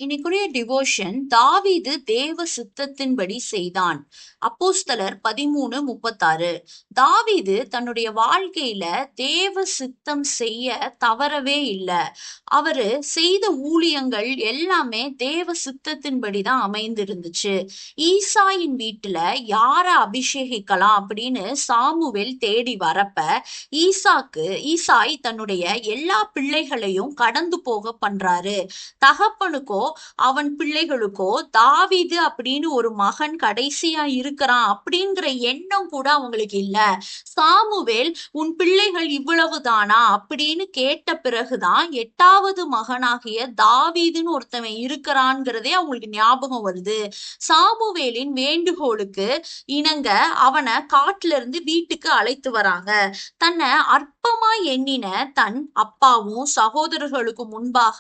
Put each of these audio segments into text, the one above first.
இன்னைக்குரிய devotion தாவீது தேவ சித்தத்தின்படி செய்தான். அப்போஸ்தலர் 13:36. தாவீது தன்னுடைய வாழ்க்கையில தேவ சித்தம் செய்ய தவறவே இல்லை. அவரு செய்த ஊழியங்கள் எல்லாமே தேவ சித்தத்தின்படிதான் அமைந்திருந்துச்சு. ஈசாயின் வீட்டுல யார அபிஷேகிக்கலாம் அப்படின்னு சாமுவேல் தேடி வரப்ப ஈசாய் தன்னுடைய எல்லா பிள்ளைகளையும் கடந்து போக பண்றாரு. தகப்பனுக்கோ அவன் பிள்ளைகளுக்கோ தாவீது அப்படின்னு ஒரு மகன் கடைசியா இருக்கிறான் அப்படிங்கிற எண்ணம் கூட அவங்களுக்கு இல்ல. சாமுவேல் உன் பிள்ளைகள் இவ்வளவுதானா அப்படின்னு கேட்ட பிறகுதான் 8வது மகனாகிய தாவீதுன்னு ஒருத்தவன் இருக்கிறான்ங்கிறதே அவங்களுக்கு ஞாபகம் வருது. சாமுவேலின் வேண்டுகோளுக்கு இணங்க அவனை காட்டுல இருந்து வீட்டுக்கு அழைத்து வராங்க. தன்னை அற்பமா எண்ணின தன் அப்பாவும் சகோதரர்களுக்கு முன்பாக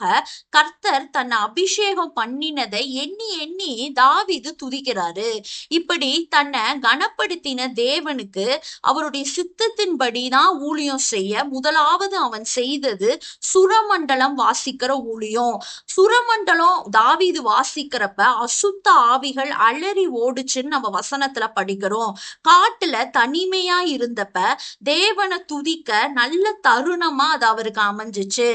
கர்த்தர் தன்னை அபிஷேகம் பண்ணினதை எண்ணி எண்ணி தாவீது துதிக்கிறாரு. இப்படி தன்னை கனப்படுத்தின தேவனுக்கு அவருடைய சித்தத்தின்படிதான் ஊழியம் செய்ய முதலாவது அவன் செய்தது சுரமண்டலம் வாசிக்கிற ஊழியம். சுரமண்டலம் தாவீது வாசிக்கிறப்ப அசுத்த ஆவிகள் அலறி ஓடுச்சுன்னு நம்ம வசனத்துல படிக்கிறோம். காட்டுல தனிமையா இருந்தப்ப தேவனை துதிக்க நல்ல தருணமா அது அவருக்கு அமைஞ்சிச்சு.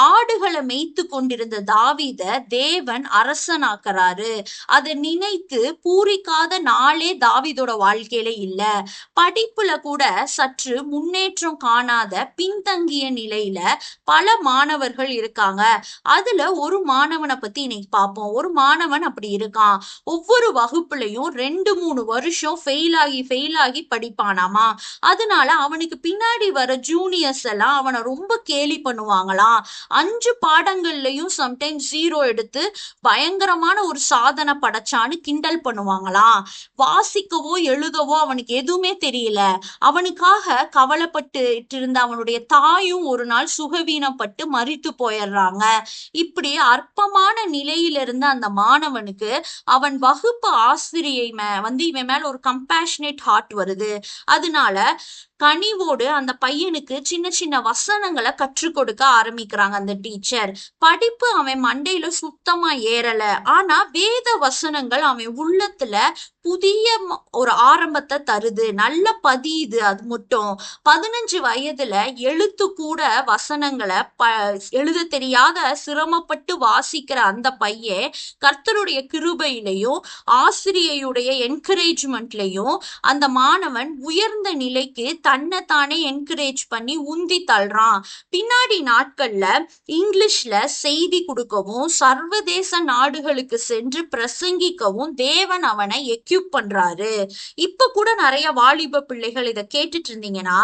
ஆடுகளை மேய்த்து கொண்டிருந்த தாவீத தேவன் அரசனாக்குறாரு. அதை நினைத்து பூரிக்காத நாளே தாவீதோட வாழ்க்கையில இல்ல. படிப்புல கூட சற்று முன்னேற்றம் காணாத பின்தங்கிய நிலையில பல மாணவர்கள் இருக்காங்க. அதுல ஒரு மாணவனை பத்தி இன்னைக்கு பார்ப்போம். ஒரு மாணவன் அப்படி இருக்கான். ஒவ்வொரு வகுப்புலையும் 2-3 வருஷம் ஃபெயில் ஆகி படிப்பானாமா. அதனால அவனுக்கு பின்னாடி வர ஜூனியர்ஸ் எல்லாம் அவனை ரொம்ப கேலி பண்ணுவாங்களாம். 5 பாடங்கள்லயும் சம்டைம்ஸ் 0 எடுத்து பயங்கரமான ஒரு சாதனை படைச்சான்னு கிண்டல் பண்ணுவாங்களாம். வாசிக்கவோ எழுதவோ அவனுக்கு எதுவுமே தெரியல. அவனுக்காக கவலைப்பட்டு இருந்த அவனுடைய தாயும் ஒரு நாள் சுகவீனப்பட்டு மரித்து போயிடுறாங்க. இப்படி அற்பமான நிலையில இருந்த அந்த மாணவனுக்கு அவன் வகுப்பு ஆசிரியை இவன் மேல ஒரு கம்பேஷனேட் ஹார்ட் வருது. அதனால கனிவோடு அந்த பையனுக்கு சின்ன சின்ன வசனங்களை கற்றுக் கொடுக்க ஆரம்பிக்கிறாங்க அந்த டீச்சர். படிப்பு அவன் மண்டையில சுத்தமா ஏறல. ஆனா வேத வசனங்கள் அவன் உள்ளத்துல புதிய ஒரு ஆரம்பத்தை தருது. நல்ல பதியுது. அது மட்டும் 15 வயதுல எழுத்து கூட வசனங்களை எழுத தெரியாத சிரமப்பட்டு வாசிக்கிற அந்த பையன் கர்த்தருடைய கிருபையிலையும் ஆசிரியையுடைய என்கரேஜ்மெண்ட்லையும் அந்த மாணவன் உயர்ந்த நிலைக்கு தன்னைத்தானே என்கரேஜ் பண்ணி உந்தி தள்ளுறான். பின்னாடி நாட்கள்ல இங்கிலீஷ்ல செய்தி கொடுக்கவும் சர்வதேச நாடுகளுக்கு சென்று பிரசங்கிக்கவும் தேவன் அவனை எக்யூப் பண்றாரு. இப்ப கூட நிறைய வாலிப பிள்ளைகள் இதை கேட்டுட்டு இருந்தீங்கன்னா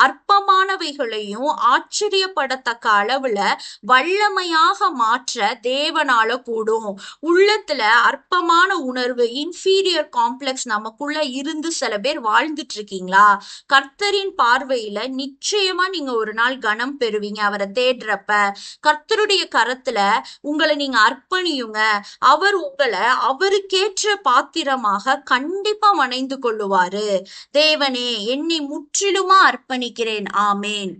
அற்பமானவைகளையும் ஆச்சரியப்படத்தக்க அளவுல வல்லமையாக மாற்ற தேவனால கூடும். உள்ளத்துல அற்பமான உணர்வு இன்ஃபீரியர் காம்ப்ளெக்ஸ் நமக்குள்ள இருந்து சில பேர் வாழ்ந்துட்டு இருக்கீங்களா? கர்த்தரின் பார்வையில நிச்சயமா நீங்க ஒரு நாள் கனம் பெறுவீங்க. அவரை தேடுறப்ப கர்த்தருடைய கரத்துல உங்களை நீங்க அர்ப்பணியுங்க. அவர் உங்களை அவருக்கேற்ற பாத்திரமாக கண்டிப்பா வணைந்து கொள்ளுவாரு. தேவனே, என்னை முற்றிலுமா அர்ப்பணிக்கிறேன். ஆமேன்.